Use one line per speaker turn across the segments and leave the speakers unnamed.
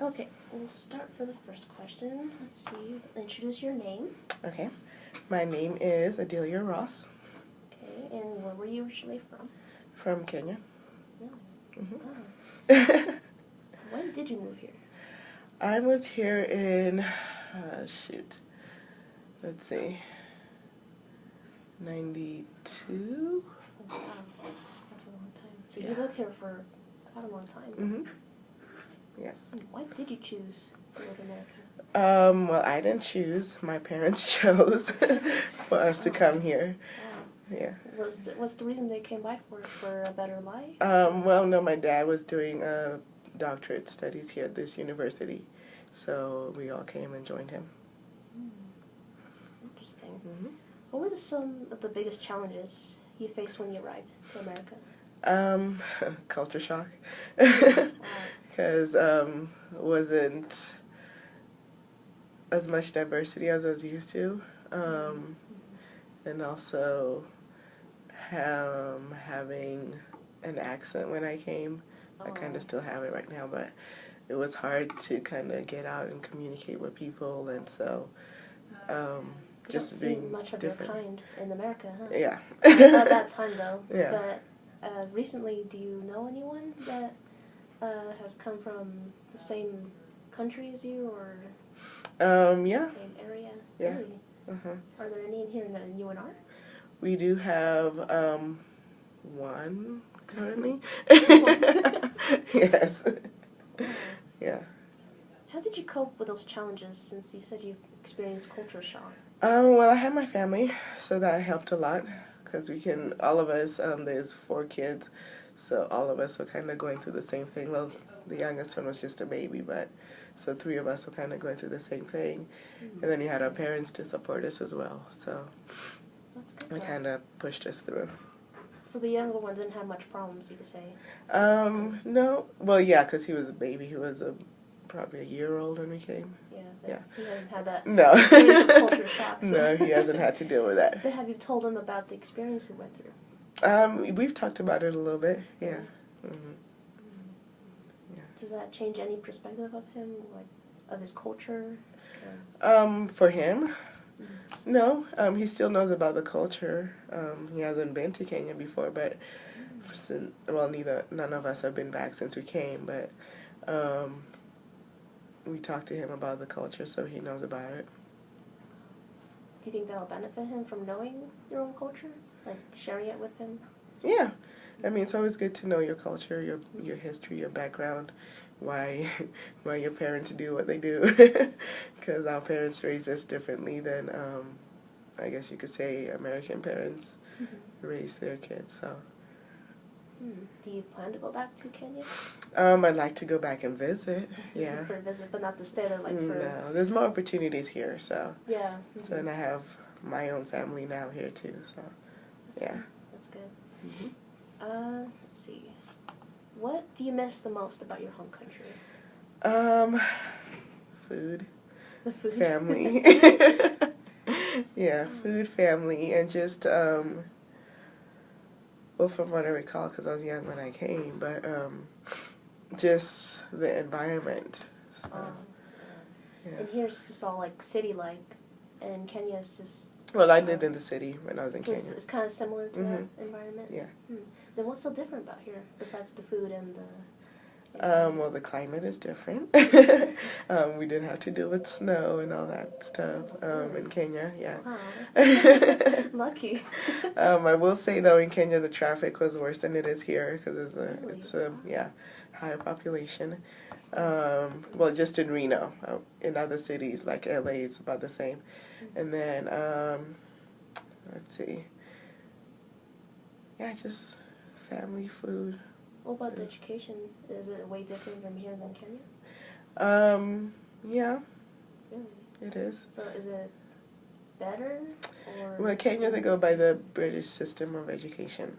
Okay, we'll start for the first question. Let's see. Introduce your name.
Okay. My name is Adelia Ross.
Okay, and where were you originally from?
From Kenya.
Really?
Mm-hmm.
Oh. When did you move here?
I moved here in, let's see, 92?
Oh, wow, that's a long time. So
Yeah.
you lived here for quite a long time.
Mm-hmm. Yes.
Why did you choose to live in America?
Well, I didn't choose. My parents chose for us to come here.
Wow.
Yeah.
What's the reason they came by for a better life?
Well, no, my dad was doing doctorate studies here at this university, so we all came and joined him.
Interesting.
Mm-hmm.
What were some of the biggest challenges you faced when you arrived to America?
Culture shock.
Wow.
Because wasn't as much diversity as I was used to, and also having an accent when I came. I kind of still have it right now, but it was hard to kind of get out and communicate with people, and so just being
much of
different.
your kind in America, huh?
Yeah.
At that time, though.
Yeah.
But recently, do you know anyone that has come from the same country as you, or
Yeah.
same area?
Yeah.
Really?
Uh-huh.
Are there any in here in UNR?
We do have one currently. Yes. Yeah.
How did you cope with those challenges, since you said you've experienced culture shock?
Well, I had my family, so that helped a lot, because all of us, there's 4 kids, so all of us were kind of going through the same thing. Well, the youngest one was just a baby, but so 3 of us were kind of going through the same thing. Mm-hmm. And then we had our parents to support us as well, so
that's good.
They kind of pushed us through.
So the younger one didn't have much problems, you could say?
No. Well, yeah, because he was a baby. He was probably a year old when we came.
Yeah. He hasn't had that
no.
experience of culture shock. So.
No, he hasn't had to deal with that.
But have you told him about the experience you went through?
We've talked about it a little bit, yeah. Mm-hmm. Yeah.
Does that change any perspective of him, like, of his culture?
For him? No, he still knows about the culture. He hasn't been to Kenya before, but none of us have been back since we came. But we talked to him about the culture, so he knows about it.
Do you think that'll benefit him from knowing your own culture, like sharing it with him?
Yeah, I mean, it's always good to know your culture, your history, your background, why your parents do what they do, because our parents raised us differently than I guess you could say American parents raise their kids. So.
Do you plan to go back to Kenya?
I'd like to go back and visit. Yeah.
For a visit, but not to stay there, like for.
No, there's more opportunities here, so.
Yeah.
So and I have my own family now here too, so.
That's
yeah.
Good. That's good. Let's see. What do you miss the most about your home country?
Food.
The food.
Family. Yeah, food, family, and just well, from what I recall, because I was young when I came, but just the environment. So, yeah.
And here's just all like city-like, and Kenya is just.
Well, I lived in the city when I was in Kenya.
It's kind of similar to that environment.
Yeah.
Then what's so different about here besides the food and the?
Well, the climate is different. We didn't have to deal with snow and all that stuff in Kenya, yeah.
Wow. Lucky.
I will say, though, in Kenya, the traffic was worse than it is here because it's a higher population. Well, just in Reno. In other cities, like LA, it's about the same. And then, let's see. Yeah, just family, food.
What about the education? Is it way different from here than Kenya?
Yeah.
Really?
It is.
So is it better? Or
well, Kenya, they go by the British system of education.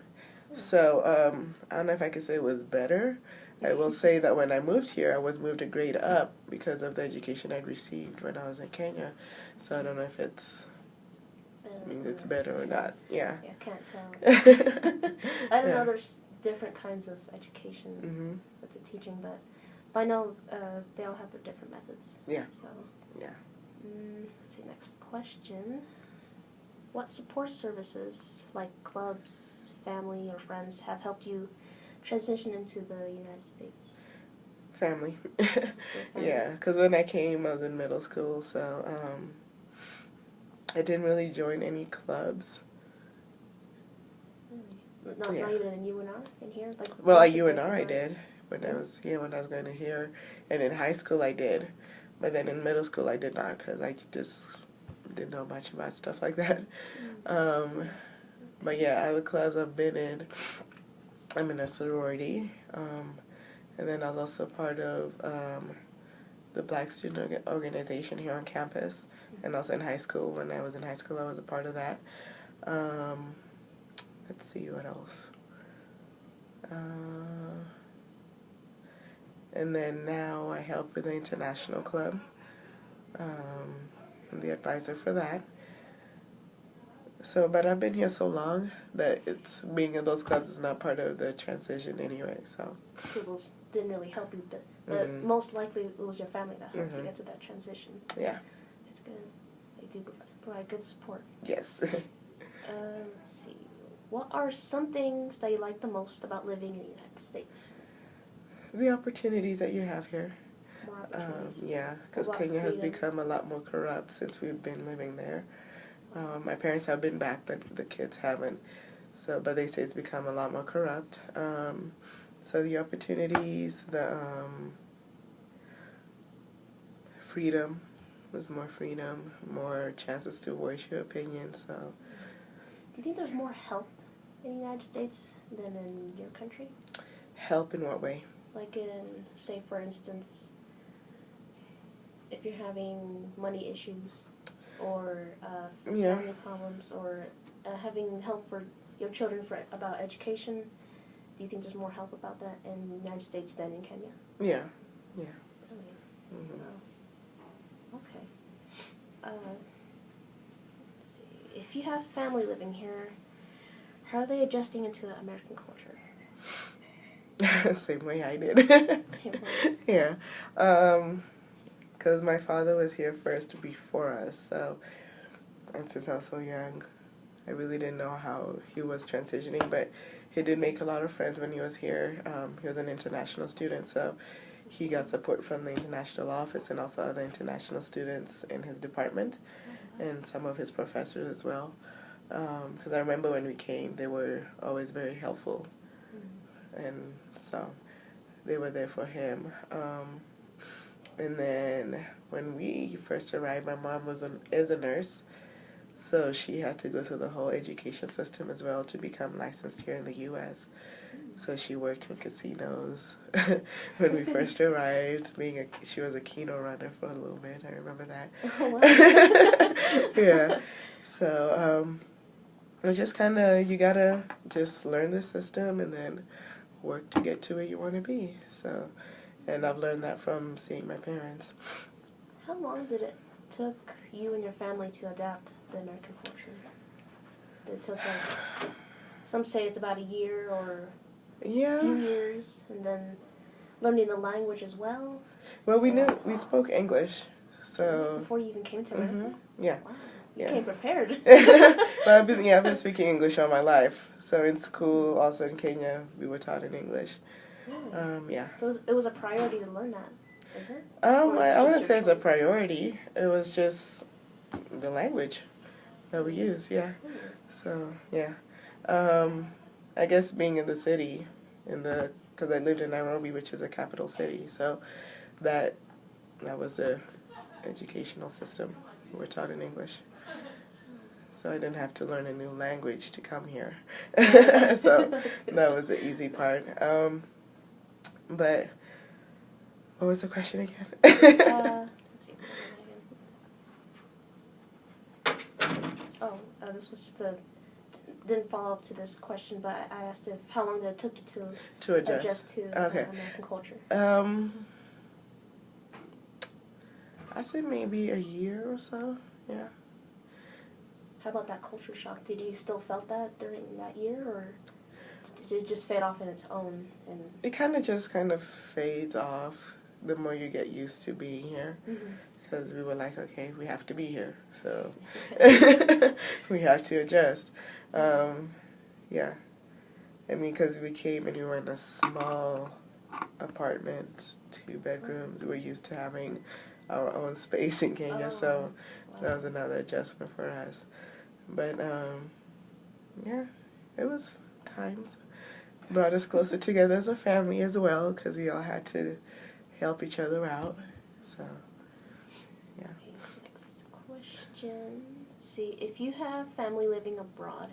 So I don't know if I could say it was better. I will say that when I moved here, I was moved a grade up because of the education I'd received when I was in Kenya. So I don't know if it's better or not. Yeah.
Yeah, I can't tell. I don't know. There's different kinds of education with the teaching, but But I know they all have their different methods.
Yeah.
So.
Yeah.
Let's see, next question. What support services, like clubs, family, or friends, have helped you transition into the United States?
Family.
Family?
Yeah, because when I came, I was in middle school, so I didn't really join any clubs.
Really? Not even in UNR in here?
Well, at UNR I did when I was going to here, and in high school I did, but then in middle school I did not because I just didn't know much about stuff like that. But yeah, other clubs I've been in, I'm in a sorority, and then I was also part of the Black Student Organization here on campus, and also in high school. When I was in high school, I was a part of that. Let's see, what else? And then now I help with the International Club. I'm the advisor for that. So, but I've been here so long that it's being in those clubs is not part of the transition anyway. So
those didn't really help you, but most likely it was your family that helped you get to that transition.
Yeah,
it's good. They do provide good support.
Yes.
Let's see. What are some things that you like the most about living in the United States?
The opportunities that you have here.
More opportunities.
Yeah, because Kenya has become a lot more corrupt since we've been living there. My parents have been back, but the kids haven't. So, but they say it's become a lot more corrupt. So the opportunities, the freedom, there's more freedom, more chances to voice your opinion. So,
do you think there's more help in the United States than in your country?
Help in what way?
Like in, say, for instance, if you're having money issues or family problems or having help for your children about education, do you think there's more help about that in the United States than in Kenya?
Yeah. Yeah.
Really? Okay. Let's see. If you have family living here, how are they adjusting into the American culture?
Same way I did.
Same way?
Yeah. Because my father was here first before us, so, and since I was so young, I really didn't know how he was transitioning, but he did make a lot of friends when he was here. He was an international student, so he got support from the international office and also other international students in his department and some of his professors as well. Because I remember when we came, they were always very helpful, and so they were there for him. And then when we first arrived, my mom is a nurse, so she had to go through the whole education system as well to become licensed here in the U.S. So she worked in casinos when we first arrived. She was a Keno runner for a little bit. I remember that.
Oh, wow.
Yeah. So it's just kind of, you gotta just learn the system and then work to get to where you want to be. So, and I've learned that from seeing my parents.
How long did it took you and your family to adapt the American culture? It took some say it's about a year or a few years, and then learning the language as well.
Well, we spoke English, so
before you even came to America.
Yeah.
Wow. You came prepared.
Well, I've been speaking English all my life. So in school, also in Kenya, we were taught in English.
Really?
Yeah.
So it was a priority to learn that, is it?
I wouldn't say it's a priority. It was just the language that we use, yeah. So, yeah. I guess being in the city, because I lived in Nairobi, which is a capital city, so that was the educational system. We were taught in English. So I didn't have to learn a new language to come here. So that was the easy part. But what was the question again?
Let's see. This was just didn't follow up to this question, but I asked how long it took you to adjust to American culture.
I'd say maybe a year or so, yeah.
How about that culture shock? Did you still felt that during that year, or did it just fade off in its own?
It kind of fades off, the more you get used to being here. Because we were like, okay, we have to be here, so we have to adjust. Yeah. I mean, because we came and we were in a small apartment, 2 bedrooms. We're used to having our own space in Kenya, so that was another adjustment for us. But, yeah, it was fun times. Brought us closer together as a family as well, because we all had to help each other out, so, yeah.
Okay, next question. Let's see, if you have family living abroad,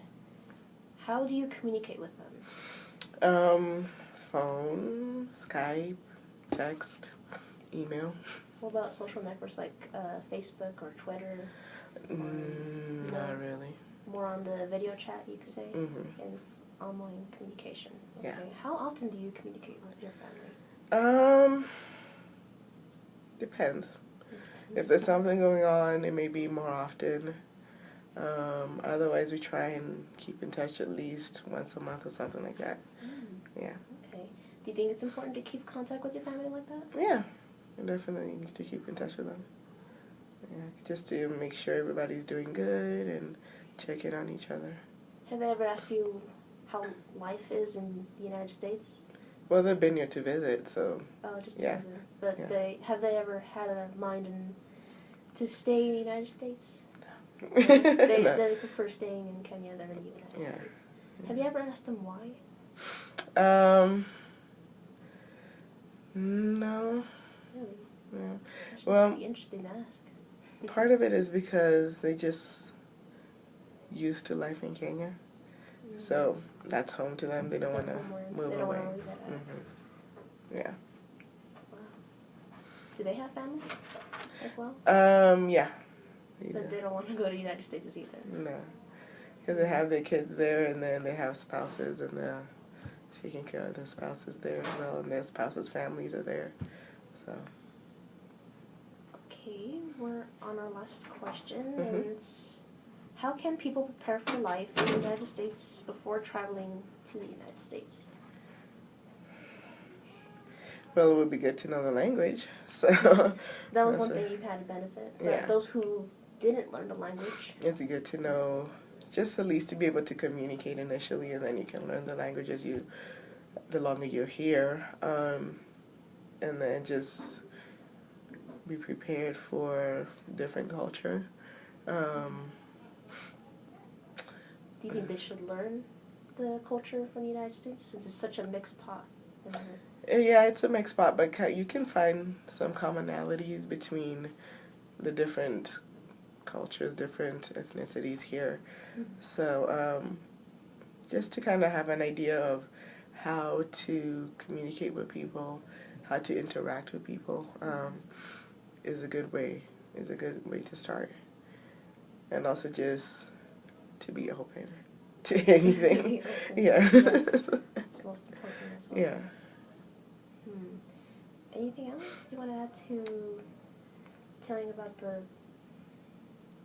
how do you communicate with them?
Phone, Skype, text, email.
What about social networks like Facebook or Twitter?
Not really.
More on the video chat, you could say, and online communication. Okay.
Yeah.
How often do you communicate with your family?
Depends. If there's something going on, it may be more often. Otherwise, we try and keep in touch at least once a month or something like that. Yeah.
Okay. Do you think it's important to keep contact with your family like that?
Yeah. You definitely need to keep in touch with them. Yeah, just to make sure everybody's doing good and check in on each other.
Have they ever asked you how life is in the United States?
Well, they've been here to visit, so.
Oh, just to visit. But have they ever had a mind to stay in the United States?
No.
They prefer staying in Kenya than in the United States. Have you ever asked them why?
No.
Really?
No.
Well, be interesting to ask.
Part of it is because they just used to life in Kenya, so that's home to them. They don't want to move away. Yeah.
Wow. Do they have family as well?
Yeah.
But they don't want to go to the United States either.
No, because they have their kids there, and then they have spouses, and they're taking care of their spouses there as well, and their spouses' families are there. So.
Okay, we're on our last question, and it's, how can people prepare for life in the United States before traveling to the United States?
Well, it would be good to know the language. So
that was one thing you had to benefit. But those who didn't learn the language,
it's good to know, just at least to be able to communicate initially, and then you can learn the language the longer you're here, and then just be prepared for different culture.
Do you think they should learn the culture from the United States, since it's such a mixed pot?
Yeah, it's a mixed pot, but you can find some commonalities between the different cultures, different ethnicities here. So just to kind of have an idea of how to communicate with people, how to interact with people, is a good way to start. And also just to be open to anything. Yeah.
Yes. That's most important as well.
Yeah.
Anything else you want to add to telling about the,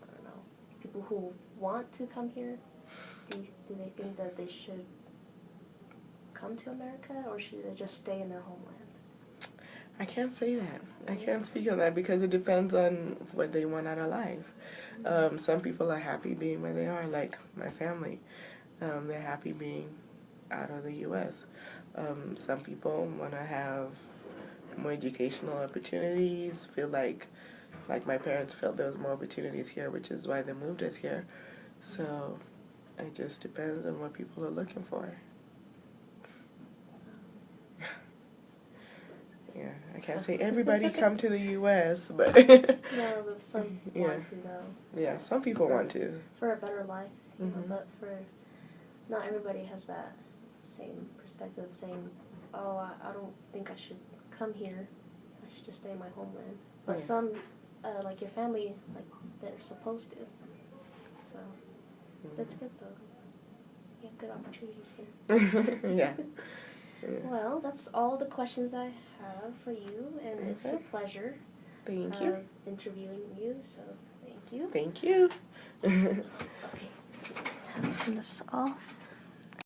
I don't know, people who want to come here? Do they think that they should come to America, or should they just stay in their homeland?
I can't say that. I can't speak on that because it depends on what they want out of life. Some people are happy being where they are, like my family. They're happy being out of the U.S. Some people want to have more educational opportunities, feel like my parents felt there was more opportunities here, which is why they moved us here. So it just depends on what people are looking for. Yeah, I can't say everybody come to the U.S., but
no, but some want to though.
Yeah, some people want to
for a better life, you know, but not everybody has that same perspective, saying, "Oh, I don't think I should come here. I should just stay in my homeland." But some, like your family, like they're supposed to. So that's good though. You have good opportunities here.
Yeah.
Well, that's all the questions I have for you, and it's a pleasure.
Thank you.
Interviewing you, so thank you.
Thank you.
Okay. Turn this off.